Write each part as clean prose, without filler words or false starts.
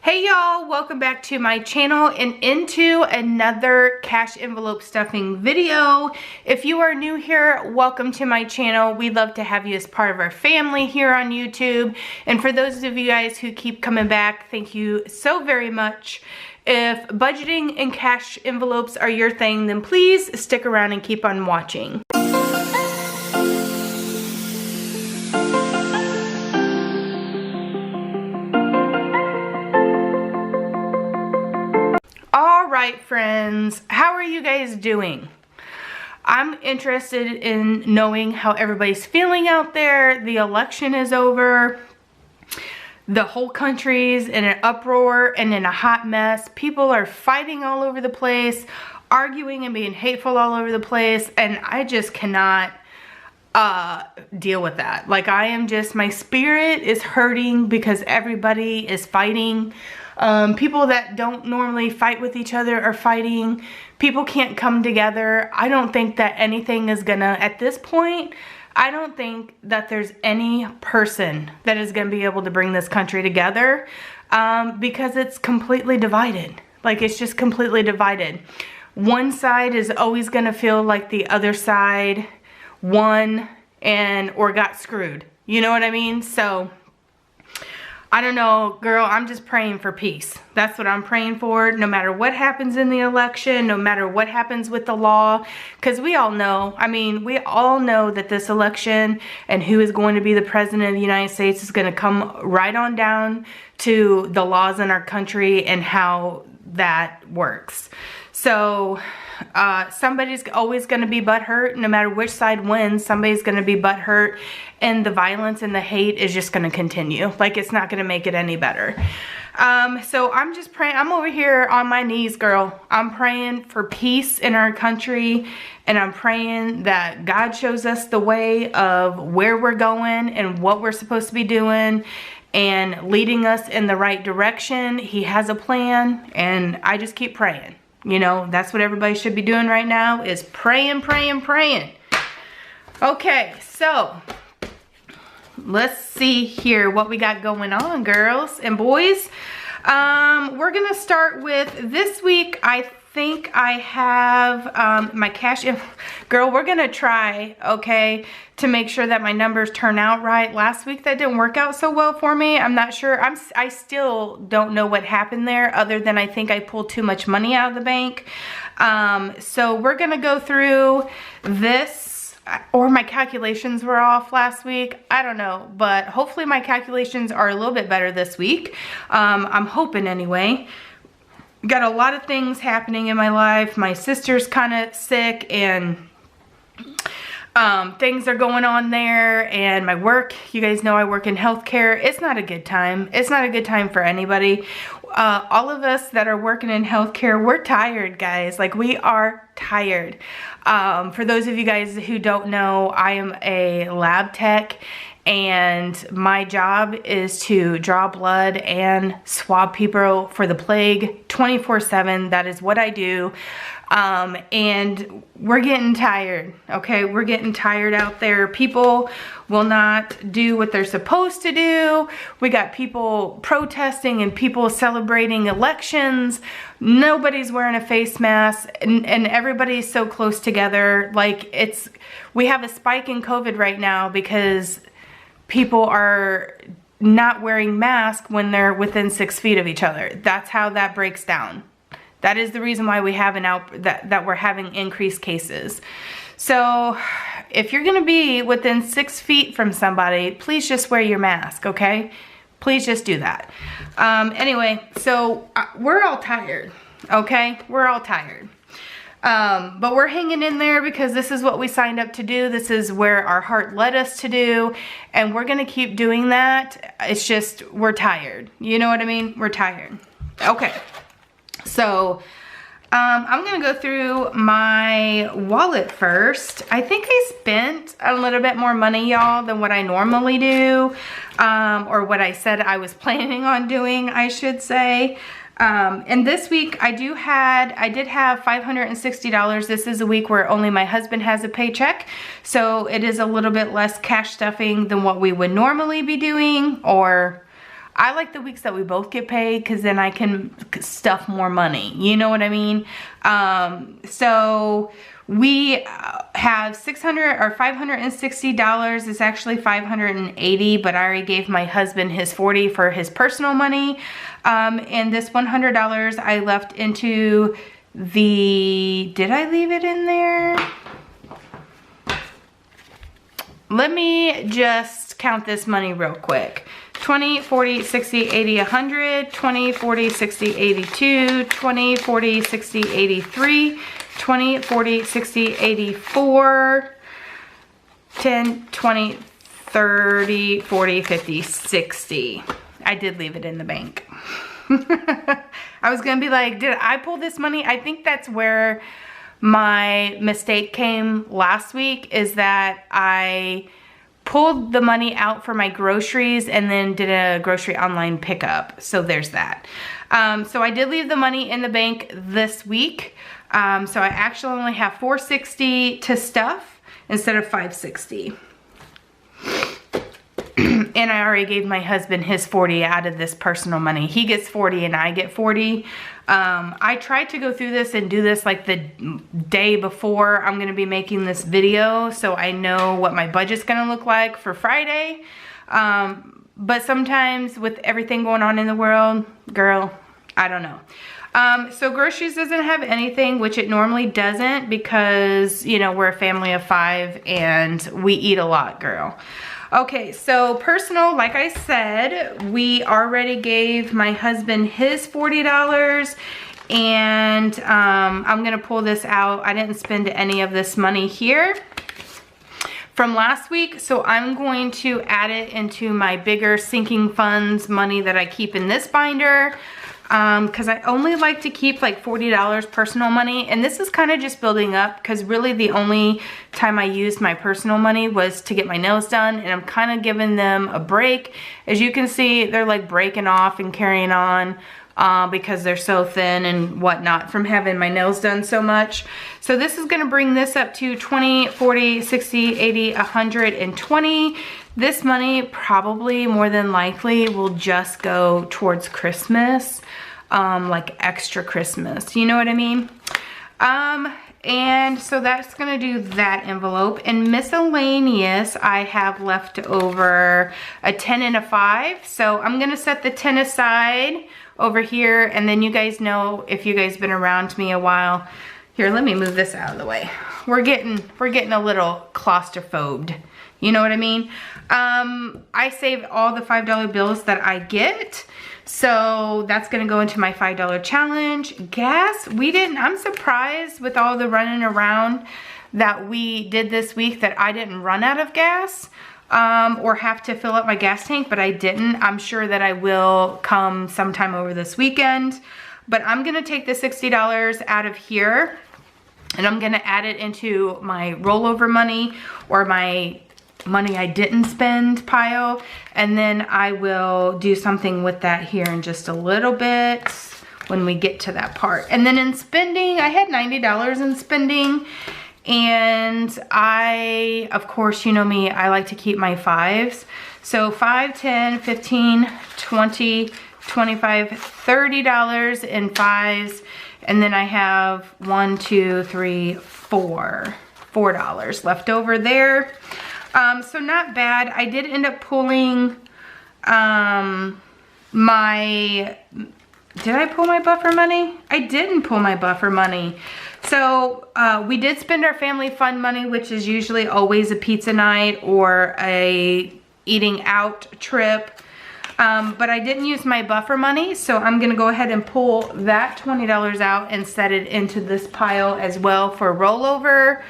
Hey y'all, welcome back to my channel and into another cash envelope stuffing video. If you are new here, welcome to my channel. We'd love to have you as part of our family here on YouTube. And for those of you guys who keep coming back, thank you so very much. If budgeting and cash envelopes are your thing, then please stick around and keep on watching. Alright friends, how are you guys doing? I'm interested in knowing how everybody's feeling out there. The election is over. The whole country's in an uproar and in a hot mess. People are fighting all over the place, arguing and being hateful all over the place, and I just cannot deal with that. Like, my spirit is hurting because everybody is fighting. People that don't normally fight with each other are fighting. People can't come together. I don't think that anything is gonna, at this point, I don't think that there's any person that is gonna be able to bring this country together because it's completely divided. Like, it's just completely divided. One side is always gonna feel like the other side won or got screwed. You know what I mean? So I don't know, girl, I'm just praying for peace. That's what I'm praying for, no matter what happens in the election, no matter what happens with the law, because we all know, we all know that this election and who is going to be the president of the United States is going to come right on down to the laws in our country and how that works. So somebody's always going to be butthurt. No matter which side wins, somebody's going to be butthurt, and the violence and the hate is just going to continue. Like, it's not going to make it any better. So I'm just praying. I'm over here on my knees, girl. I'm praying for peace in our country, and I'm praying that God shows us the way of where we're going and what we're supposed to be doing and leading us in the right direction. He has a plan, and I just keep praying. You know, that's what everybody should be doing right now, is praying, praying, praying. Okay, so let's see here what we got going on, girls and boys. We're gonna start with this week. I think I have my cash in. Girl, we're gonna try, okay, to make sure that my numbers turn out right. Last week that didn't work out so well for me. I'm not sure. I still don't know what happened there, other than I think I pulled too much money out of the bank. So we're gonna go through this, or my calculations were off last week. I don't know, but hopefully my calculations are a little bit better this week. I'm hoping anyway. Got a lot of things happening in my life. My sister's kind of sick, and things are going on there, and my work, you guys know I work in healthcare. It's not a good time. It's not a good time for anybody. All of us that are working in healthcare, we're tired, guys. Like, we are tired. For those of you guys who don't know, I am a lab tech, and my job is to draw blood and swab people for the plague 24/7. That is what I do. And we're getting tired, okay? We're getting tired out there. People will not do what they're supposed to do. We got people protesting and people celebrating elections. Nobody's wearing a face mask, and everybody's so close together. Like, we have a spike in COVID right now because people are not wearing masks when they're within 6 feet of each other. That's how that breaks down. That is the reason why we have that we're having increased cases. So if you're gonna be within 6 feet from somebody, please just wear your mask, okay? Please just do that. Anyway, so we're all tired, okay? We're all tired. But we're hanging in there because this is what we signed up to do. This is where our heart led us to do, and we're gonna keep doing that. It's just, we're tired. You know what I mean? We're tired. Okay. So, I'm gonna go through my wallet first. I think I spent a little bit more money, y'all, than what I normally do, or what I said I was planning on doing, I should say. And this week I did have $560. This is a week where only my husband has a paycheck, so it is a little bit less cash stuffing than what we would normally be doing, or I like the weeks that we both get paid because then I can stuff more money. You know what I mean? So we have $560. It's actually $580, but I already gave my husband his $40 for his personal money. And this $100 I left into the, did I leave it in there? Let me just count this money real quick. 20, 40, 60, 80, 100, 20, 40, 60, 82, 20, 40, 60, 83, 20, 40, 60, 84, 10, 20, 30, 40, 50, 60. I did leave it in the bank. I was gonna be like, did I pull this money? I think that's where my mistake came last week, is that I pulled the money out for my groceries and then did a grocery online pickup. So there's that. So I did leave the money in the bank this week. So I actually only have $460 to stuff instead of $560. And I already gave my husband his $40 out of this personal money. He gets $40 and I get $40. I tried to go through this and do this like the day before I'm gonna be making this video, so I know what my budget's gonna look like for Friday. But sometimes with everything going on in the world, girl, I don't know. So groceries doesn't have anything, which it normally doesn't, because, you know, we're a family of 5 and we eat a lot, girl. Okay, so personal, like I said, we already gave my husband his $40, and I'm gonna pull this out. I didn't spend any of this money here from last week, so I'm going to add it into my bigger sinking funds money that I keep in this binder. Because I only like to keep like $40 personal money, and this is kind of just building up, because really the only time I used my personal money was to get my nails done, and I'm kind of giving them a break. As you can see, they're like breaking off and carrying on because they're so thin and whatnot from having my nails done so much. So this is going to bring this up to 20, 40, 60, 80, 120. This money probably more than likely will just go towards Christmas, like extra Christmas, you know what I mean? And so that's gonna do that envelope. And miscellaneous, I have left over a 10 and a 5. So I'm gonna set the 10 aside over here, and then you guys know, if you guys been around me a while. Here, let me move this out of the way. We're getting a little claustrophobed. You know what I mean? I save all the $5 bills that I get. So that's gonna go into my $5 challenge. Gas, I'm surprised with all the running around that we did this week that I didn't run out of gas or have to fill up my gas tank, but I didn't. I'm sure that I will come sometime over this weekend. But I'm gonna take the $60 out of here, and I'm gonna add it into my rollover money, or my money I didn't spend pile, and then I will do something with that here in just a little bit when we get to that part. And then in spending, I had $90 in spending, and I, of course, you know me, I like to keep my 5s. So 5, 10, 15, 20, 25, $30 in 5s, and then I have $4 left over there. So not bad. I did end up pulling did I pull my buffer money? I didn't pull my buffer money. So we did spend our family fund money, which is usually always a pizza night or a eating out trip. But I didn't use my buffer money, so I'm gonna go ahead and pull that $20 out and set it into this pile as well for rollover.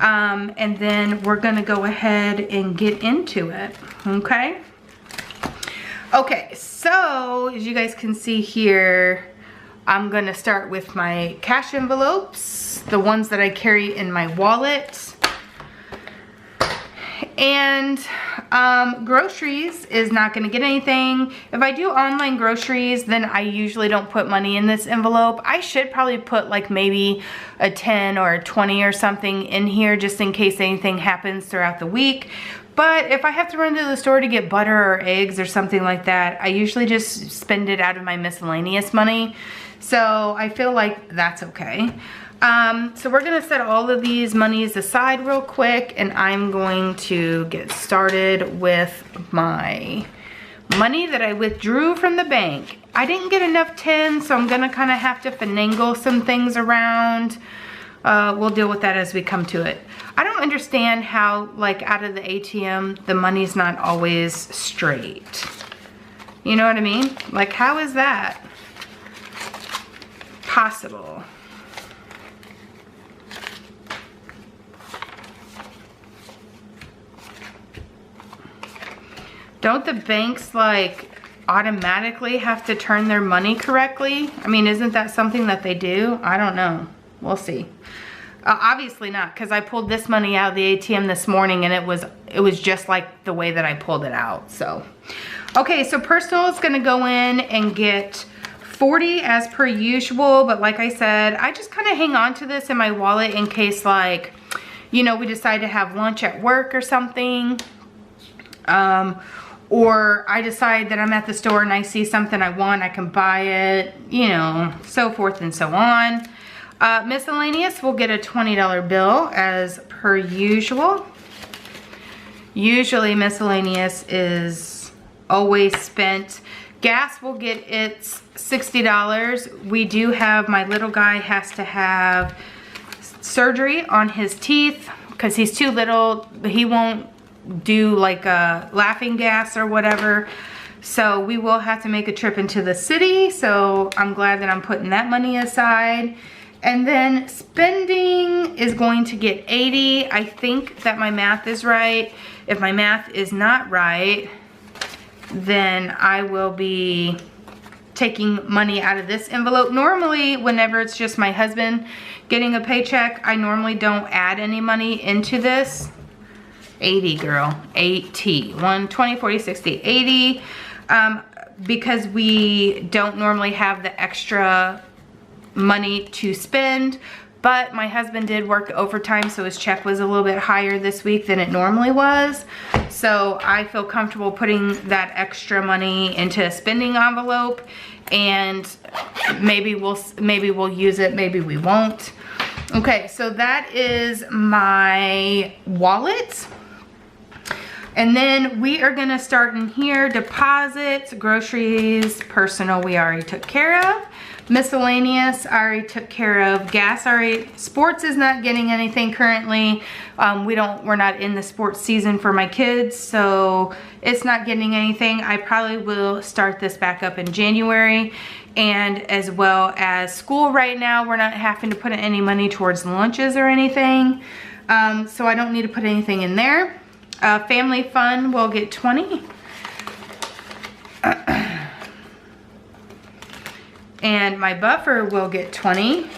And then we're gonna go ahead and get into it, okay? Okay, so as you guys can see here, I'm gonna start with my cash envelopes, the ones that I carry in my wallet. And groceries is not gonna get anything. If I do online groceries, then I usually don't put money in this envelope. I should probably put like maybe a 10 or a 20 or something in here just in case anything happens throughout the week. But if I have to run to the store to get butter or eggs or something like that, I usually just spend it out of my miscellaneous money. So I feel like that's okay. So we're gonna set all of these monies aside real quick, and I'm going to get started with my money that I withdrew from the bank. I didn't get enough 10, so I'm gonna kind of have to finagle some things around. We'll deal with that as we come to it. I don't understand how, like, out of the ATM, the money's not always straight. You know what I mean? Like, how is that possible? Don't the banks, like, automatically have to turn their money correctly? I mean, isn't that something that they do? I don't know. We'll see. Obviously not, because I pulled this money out of the ATM this morning and it was just like the way that I pulled it out. So, okay, so personal is gonna go in and get 40 as per usual, but like I said, I just kind of hang on to this in my wallet in case, like, you know, we decide to have lunch at work or something. Or I decide that I'm at the store and I see something I want, I can buy it, you know, so forth and so on. Miscellaneous will get a $20 bill as per usual. Usually miscellaneous is always spent. Gas will get its $60. We do have, my little guy has to have surgery on his teeth because he's too little. He won't do like a laughing gas or whatever. So we will have to make a trip into the city. So I'm glad that I'm putting that money aside. And then spending is going to get 80. I think that my math is right. If my math is not right, then I will be taking money out of this envelope. Normally, whenever it's just my husband getting a paycheck, I normally don't add any money into this. 80, girl, 80, 1, 20, 40, 60, 80, because we don't normally have the extra money to spend, but my husband did work overtime, so his check was a little bit higher this week than it normally was. So I feel comfortable putting that extra money into a spending envelope, and maybe we'll use it, maybe we won't. Okay, so that is my wallet. And then we are gonna start in here, deposits, groceries, personal we already took care of. Miscellaneous, I already took care of. Gas, already. Sports is not getting anything currently. We're not in the sports season for my kids, so it's not getting anything. I probably will start this back up in January. And as well as school right now, we're not having to put any money towards lunches or anything. So I don't need to put anything in there. Family fun will get 20. And my buffer will get 20.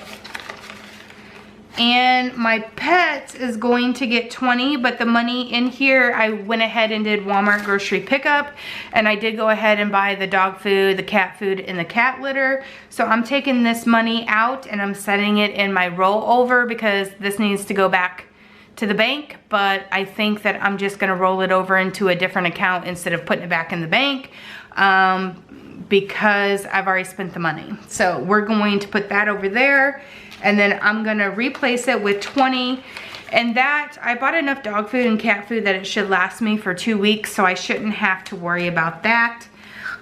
And my pets is going to get 20, but the money in here, I went ahead and did Walmart grocery pickup, and I did go ahead and buy the dog food, the cat food, and the cat litter. So I'm taking this money out and I'm setting it in my rollover because this needs to go back to the bank, but I think that I'm just gonna roll it over into a different account instead of putting it back in the bank, because I've already spent the money. So we're going to put that over there, and then I'm gonna replace it with 20. And that, I bought enough dog food and cat food that it should last me for 2 weeks, so I shouldn't have to worry about that.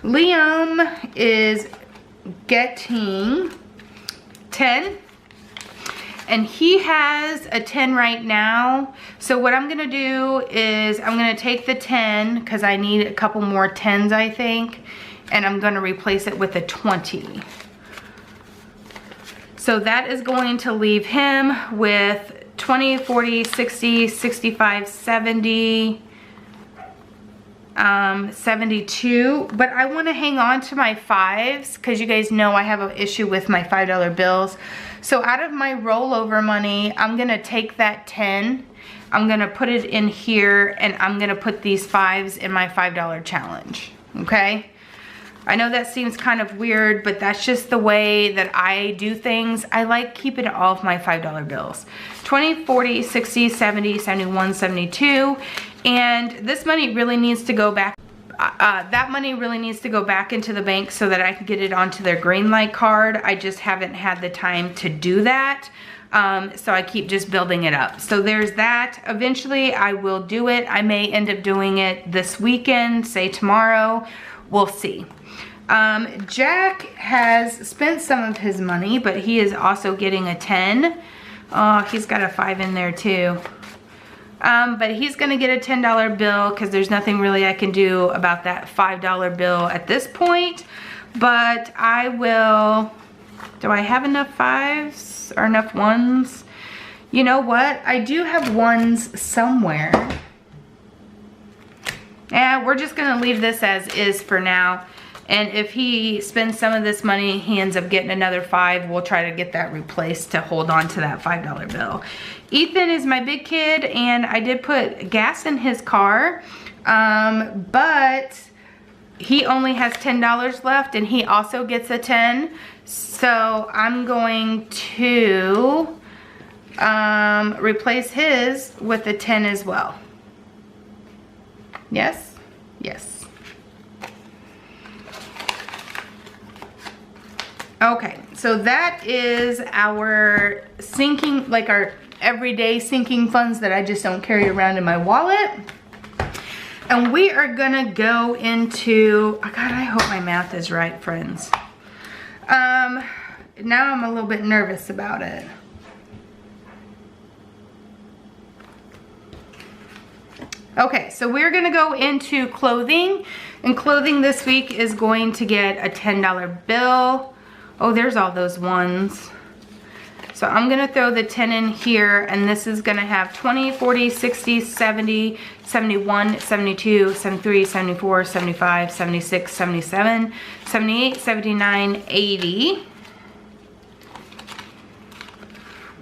Liam is getting 10. And he has a 10 right now. So what I'm gonna do is I'm gonna take the 10 because I need a couple more 10s, I think, and I'm gonna replace it with a 20. So that is going to leave him with 20, 40, 60, 65, 70, 72. But I wanna hang on to my 5s because you guys know I have an issue with my $5 bills. So out of my rollover money, I'm gonna take that 10, I'm gonna put it in here, and I'm gonna put these 5s in my $5 challenge, okay? I know that seems kind of weird, but that's just the way that I do things. I like keeping all of my $5 bills. 20, 40, 60, 70, 71, 72. And this money really needs to go back. That money really needs to go back into the bank so that I can get it onto their green light card. I just haven't had the time to do that. So I keep just building it up. So there's that. Eventually I will do it. I may end up doing it this weekend, say tomorrow. We'll see. Jack has spent some of his money, but he is also getting a 10. Oh, he's got a 5 in there too. But he's gonna get a $10 bill because there's nothing really I can do about that $5 bill at this point. But I will, do I have enough 5s or enough 1s? You know what? I do have 1s somewhere. Yeah, we're just gonna leave this as is for now. And if he spends some of this money, he ends up getting another 5, we'll try to get that replaced to hold on to that $5 bill. Ethan is my big kid, and I did put gas in his car, but he only has $10 left, and he also gets a 10. So I'm going to replace his with a 10 as well. Yes? Yes. Okay, so that is our sinking, like our everyday sinking funds that I just don't carry around in my wallet. And we are gonna go into, oh God, I hope my math is right, friends. Now I'm a little bit nervous about it. Okay, so we're gonna go into clothing, and clothing this week is going to get a $10 bill. Oh, there's all those 1s. So I'm gonna throw the 10 in here, and this is gonna have 20, 40, 60, 70, 71, 72, 73, 74, 75, 76, 77, 78, 79, 80.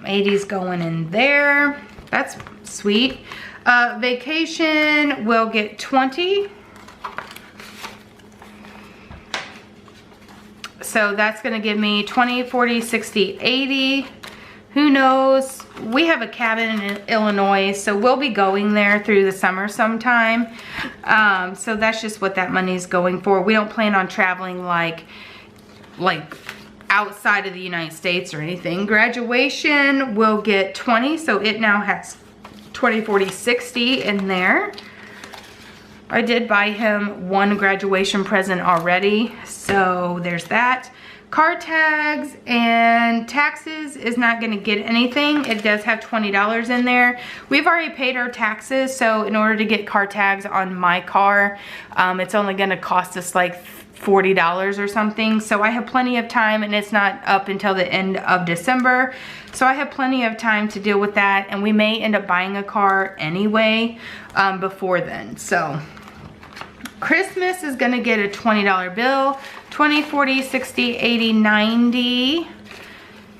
80's going in there. That's sweet. Vacation will get 20. So that's gonna give me 20, 40, 60, 80. Who knows? We have a cabin in Illinois, so we'll be going there through the summer sometime. So that's just what that money is going for. We don't plan on traveling like outside of the United States or anything. Graduation will get 20, so it now has 20, 40, 60 in there. I did buy him one graduation present already, so there's that. Car tags and taxes is not gonna get anything. It does have $20 in there. We've already paid our taxes, so in order to get car tags on my car, it's only gonna cost us like $40 or something. So I have plenty of time, and it's not up until the end of December. So I have plenty of time to deal with that, and we may end up buying a car anyway before then. So Christmas is gonna get a $20 bill, 20, 40, 60, 80, 90.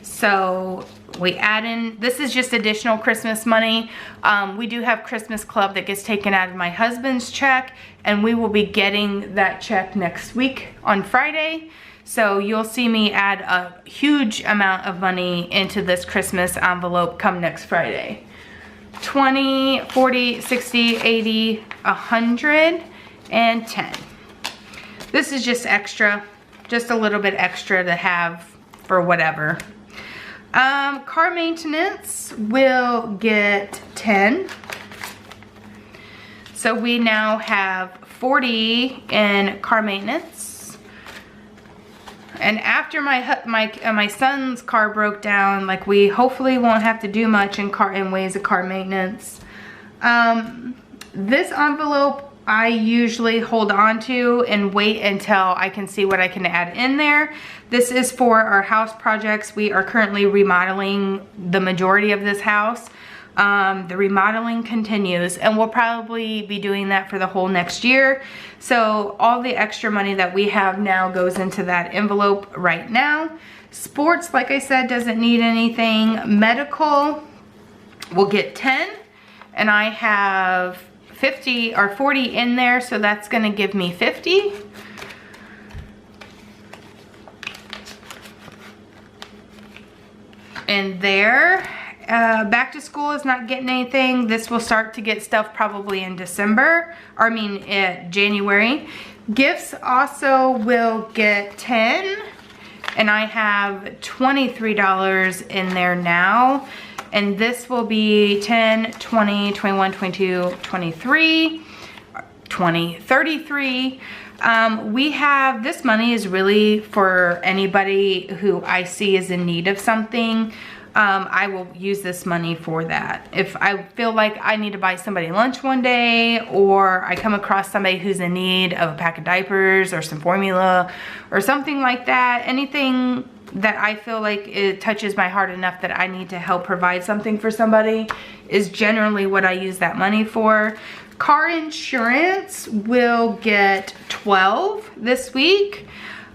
So we add in, this is just additional Christmas money. We do have Christmas Club that gets taken out of my husband's check, and we will be getting that check next week on Friday. So you'll see me add a huge amount of money into this Christmas envelope come next Friday. 20, 40, 60, 80, 100. And 10. This is just extra, just a little bit extra to have for whatever. Car maintenance will get 10. So we now have 40 in car maintenance. And after my son's car broke down, like, we hopefully won't have to do much in ways of car maintenance. This envelope I usually hold on to and wait until I can see what I can add in there. This is for our house projects. We are currently remodeling the majority of this house. The remodeling continues, and we'll probably be doing that for the whole next year. So all the extra money that we have now goes into that envelope right now. Sports, like I said, doesn't need anything. Medical will get 10, and I have 50 or 40 in there, so that's gonna give me 50. And there, back to school is not getting anything. This will start to get stuff probably in December, or I mean January. Gifts also will get 10, and I have $23 in there now. And this will be 10, 20, 21, 22, 23, 20, 33. We have, this money is really for anybody who I see is in need of something. I will use this money for that. If I feel like I need to buy somebody lunch one day, or I come across somebody who's in need of a pack of diapers or some formula or something like that, anything that I feel like it touches my heart enough that I need to help provide something for somebody is generally what I use that money for. Car insurance will get 12 this week.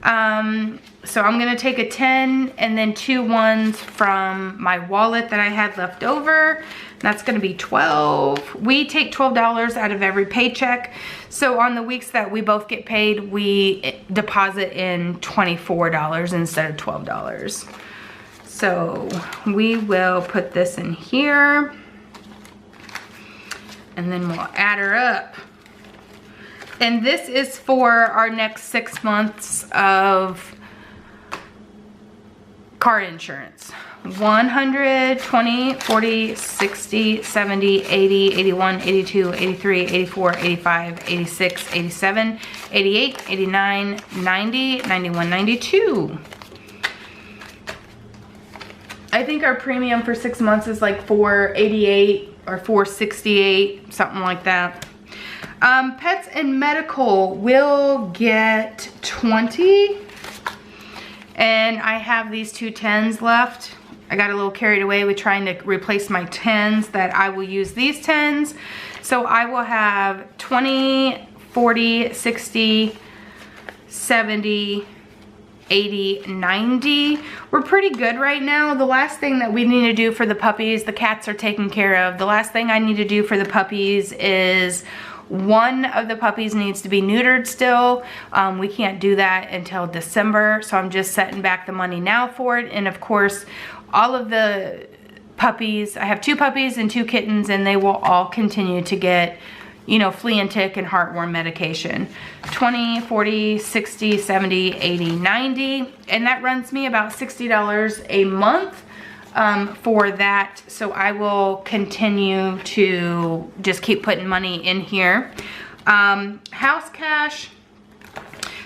So I'm gonna take a 10 and then 2 ones from my wallet that I had left over. That's gonna be 12. We take $12 out of every paycheck. So on the weeks that we both get paid, we deposit in $24 instead of $12. So we will put this in here, and then we'll add her up. And this is for our next 6 months of car insurance. 100, 20, 40, 60, 70, 80, 81, 82, 83, 84, 85, 86, 87, 88, 89, 90, 91, 92. I think our premium for 6 months is like $488 or $468, something like that. Pets and medical will get 20. And I have these 2 10s left. I got a little carried away with trying to replace my 10s that I will use these 10s. So I will have 20, 40, 60, 70, 80, 90. We're pretty good right now. The last thing that we need to do for the puppies, the cats are taken care of. The last thing I need to do for the puppies is one of the puppies needs to be neutered still. We can't do that until December, so I'm just setting back the money now for it. And of course, all of the puppies, I have 2 puppies and 2 kittens, and they will all continue to get, you know, flea and tick and heartworm medication. 20, 40, 60, 70, 80, 90, and that runs me about $60 a month for that. So I will continue to just keep putting money in here. House cash,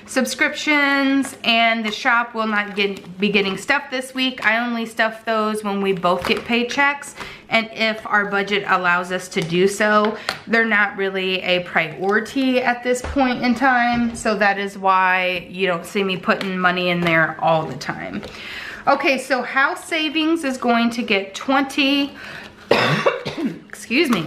subscriptions, and the shop will not be getting stuff this week. I only stuff those when we both get paychecks, and if our budget allows us to do so. They're not really a priority at this point in time, so that is why you don't see me putting money in there all the time. Okay, so house savings is going to get 20, excuse me,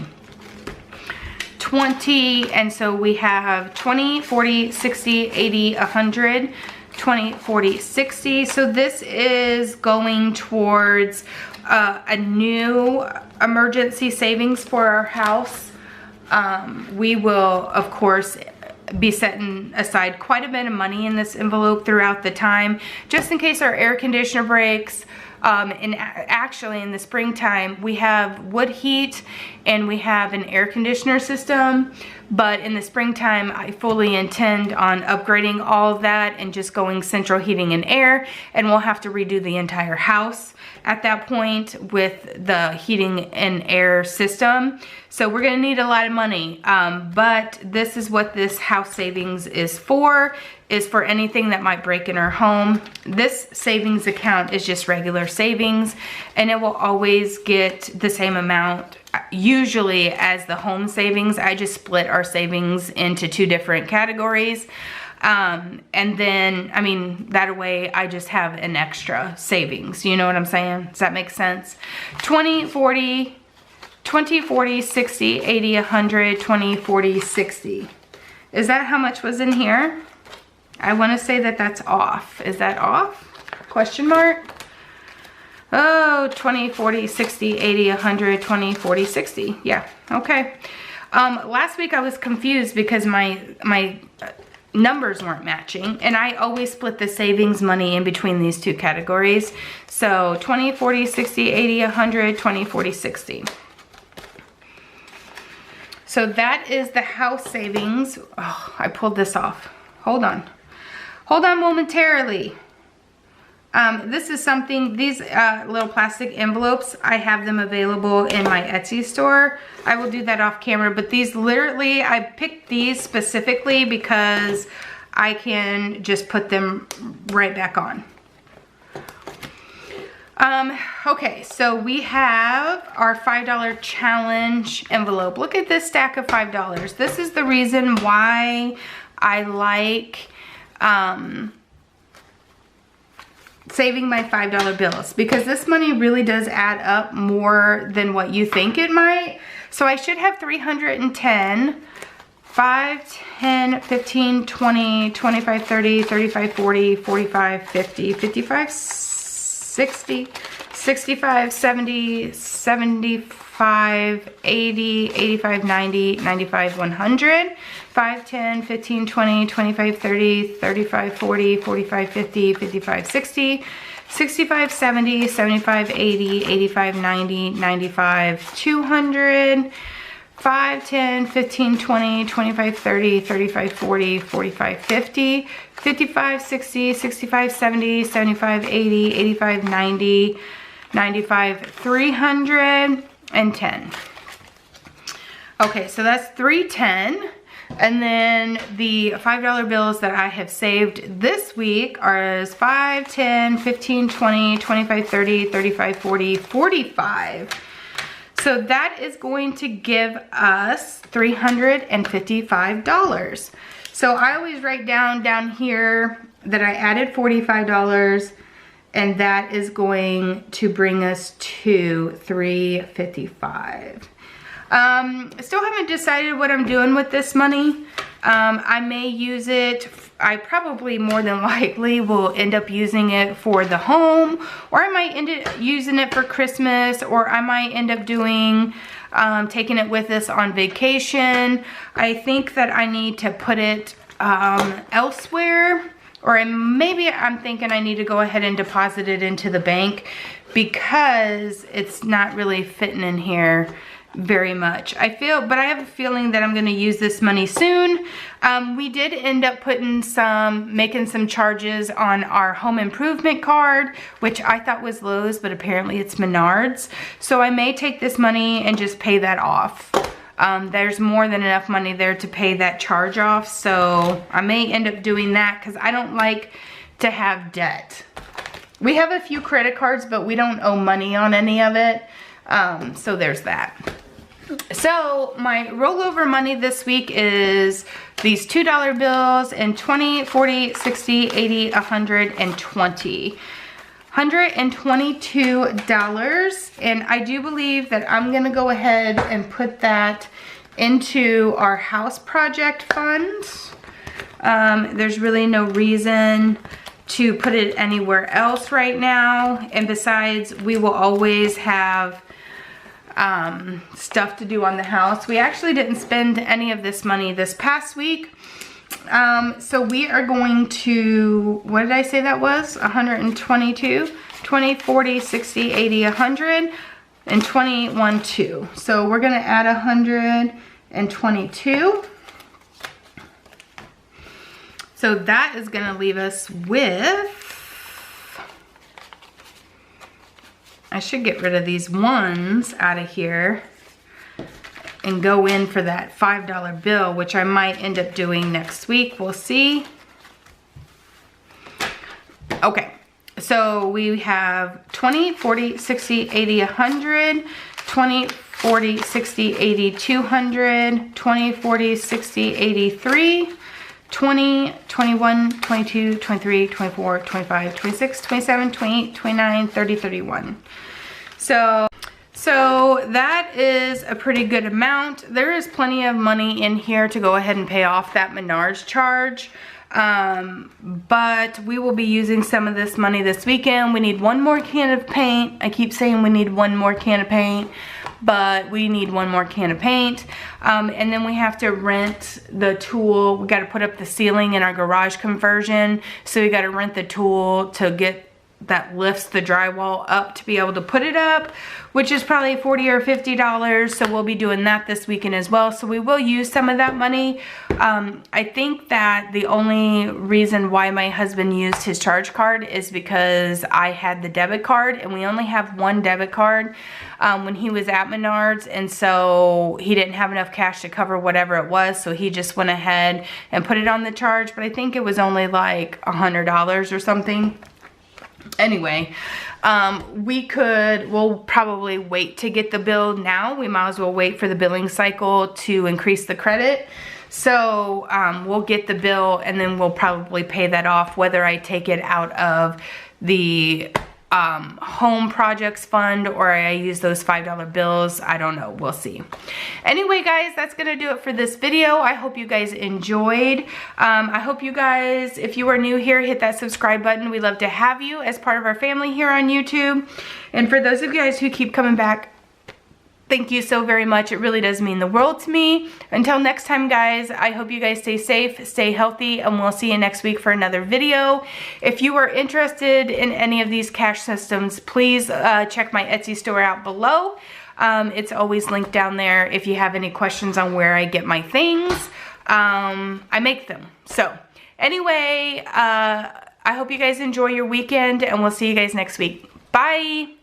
20, and so we have 20, 40, 60, 80, 100, 20, 40, 60. So this is going towards a new emergency savings for our house. We will, of course, be setting aside quite a bit of money in this envelope throughout the time, just in case our air conditioner breaks. And actually in the springtime, we have wood heat and we have an air conditioner system. But in the springtime, I fully intend on upgrading all of that and just going central heating and air. And we'll have to redo the entire house at that point with the heating and air system. So we're gonna need a lot of money. But this is what this house savings is for anything that might break in our home. This savings account is just regular savings, and it will always get the same amount usually as the home savings. I just split our savings into 2 different categories. And then, I mean, that way I just have an extra savings. You know what I'm saying? Does that make sense? 20, 40, 60, 80, 100, 20, 40, 60. Is that how much was in here? I want to say that that's off. Is that off? Question mark? Oh, 20, 40, 60, 80, 100, 20, 40, 60. Yeah, okay. Last week I was confused because my numbers weren't matching, and I always split the savings money in between these two categories. So 20, 40, 60, 80, 100, 20, 40, 60. So that is the house savings. Oh, I pulled this off. Hold on. Hold on momentarily. This is something, these little plastic envelopes, I have them available in my Etsy store. I will do that off camera, but these literally, I picked these specifically because I can just put them right back on. Okay, so we have our $5 challenge envelope. Look at this stack of $5. This is the reason why I like saving my $5 bills, because this money really does add up more than what you think it might. So I should have 310, 5, 10, 15, 20, 25, 30, 35, 40, 45, 50, 55, 60, 65, 70, 75, 80, 85, 90, 95, 100, 5, 10, 15, 20, 25, 30, 35, 40, 45, 50, 55, 60, 65, 70, 75, 80, 85, 90, 95, 200, 5, 10, 15, 20, 25, 30, 35, 40, 45, 50, 55, 60, 65, 70, 75, 80, 85, 90, 95, 310. Okay, so that's 310. And then the $5 bills that I have saved this week are 5, 10, 15, 20, 25, 30, 35, 40, 45. So that is going to give us $355. So I always write down here that I added $45, and that is going to bring us to $355. Still haven't decided what I'm doing with this money. I may use it, I probably more than likely will end up using it for the home, or I might end up using it for Christmas, or I might end up doing, taking it with us on vacation. I think that I need to put it elsewhere, or maybe I'm thinking I need to go ahead and deposit it into the bank because it's not really fitting in here very much. But I have a feeling that I'm going to use this money soon. We did end up making some charges on our home improvement card, which I thought was Lowe's, but apparently it's Menards. So I may take this money and just pay that off. There's more than enough money there to pay that charge off, so I may end up doing that because I don't like to have debt. We have a few credit cards, but we don't owe money on any of it. So there's that. So my rollover money this week is these $2 bills and 20, 40, 60, 80, 120. $122, and I do believe that I'm gonna go ahead and put that into our house project fund. There's really no reason to put it anywhere else right now, and besides, we will always have stuff to do on the house. We actually didn't spend any of this money this past week. So we are going to, what did I say that was? 122, 20, 40, 60, 80, 100, and 21, 2. So we're gonna add 122. So that is gonna leave us with, I should get rid of these ones out of here and go in for that $5 bill, which I might end up doing next week. We'll see. Okay, so we have 20, 40, 60, 80, 100, 20, 40, 60, 80, 200, 20, 40, 60, 83, 20, 21, 22, 23, 24, 25, 26, 27, 28, 29, 30, 31. So that is a pretty good amount. There is plenty of money in here to go ahead and pay off that Menards charge. But we will be using some of this money this weekend. We need one more can of paint. I keep saying we need one more can of paint, but we need one more can of paint. And then we have to rent the tool. We got to put up the ceiling in our garage conversion, so we got to rent the tool to get that lifts the drywall up to be able to put it up, which is probably $40 or $50. So we'll be doing that this weekend as well. So we will use some of that money. I think that the only reason why my husband used his charge card is because I had the debit card, and we only have one debit card when he was at Menards, and so he didn't have enough cash to cover whatever it was, so he just went ahead and put it on the charge. But I think it was only like $100 or something. Anyway, we'll probably wait to get the bill now. We might as well wait for the billing cycle to increase the credit. So we'll get the bill, and then we'll probably pay that off, whether I take it out of the home projects fund or I use those $5 bills. I don't know. We'll see. Anyway, guys, that's going to do it for this video. I hope you guys enjoyed. I hope you guys, if you are new here, hit that subscribe button. We love to have you as part of our family here on YouTube. And for those of you guys who keep coming back, thank you so very much. It really does mean the world to me. Until next time, guys, I hope you guys stay safe, stay healthy, and we'll see you next week for another video. If you are interested in any of these cash systems, please check my Etsy store out below. It's always linked down there. If you have any questions on where I get my things, I make them. So anyway, I hope you guys enjoy your weekend, and we'll see you guys next week. Bye.